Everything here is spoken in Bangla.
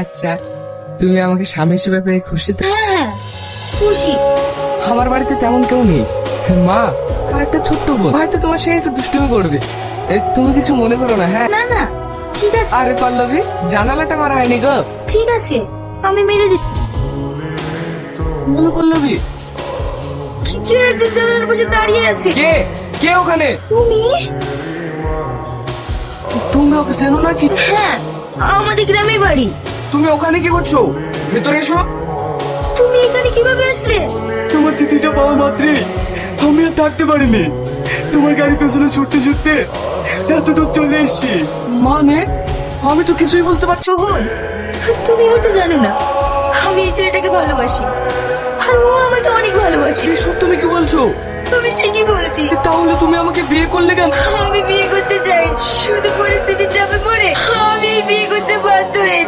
আচ্ছা, তুমি আমাকে স্বামী হিসেবে পেয়ে খুশি তো? হ্যাঁ হ্যাঁ খুশি। আমার বাড়িতে তেমন কেউ নেই, মা আর একটা ছোট্ট বোন, হয়তো তোমার সঙ্গে একটু দুষ্টুমি করবে। তুমি কিছু মনে করো না, হ্যাঁ? না না ঠিক আছে আরে পল্লবী, জানালাটা মারা হয়নি গো। ঠিক আছে আমি মেরে দিচ্ছি। পল্লবী, কে একজন জানালার পাশে দাঁড়িয়ে আছে? কে কে ওখানে? তুমি? তুমি ওকে চেনো নাকি? হ্যাঁ আমাদের গ্রামে বাড়ি। তুমি ওখানে কি করছো? ভেতরে এসো। তুমি এখানে কিভাবে আসলে? তোমার চিঠিটা পাওয়া মাত্রই আমি আর থাকতে পারিনি। তোমার গাড়ি পেছনে ছুটতে ছুটতে এত দূর চলে এসেছি। মানে আমি তো কিছুই বুঝতে পারছি। শোভন তুমি হয়তো জানো না আমি এই ছেলেটাকে ভালোবাসি আর ও আমাকে অনেক ভালোবাসে। এসব তুমি কি বলছো? আমি ঠিকই বলছি। তাহলে তুমি আমাকে বিয়ে করলে কেন? আমি বিয়ে করতে চাই, শুধু পরিস্থিতির চাপে পড়ে আমি এই বিয়ে করতে বাধ্য হয়েছি।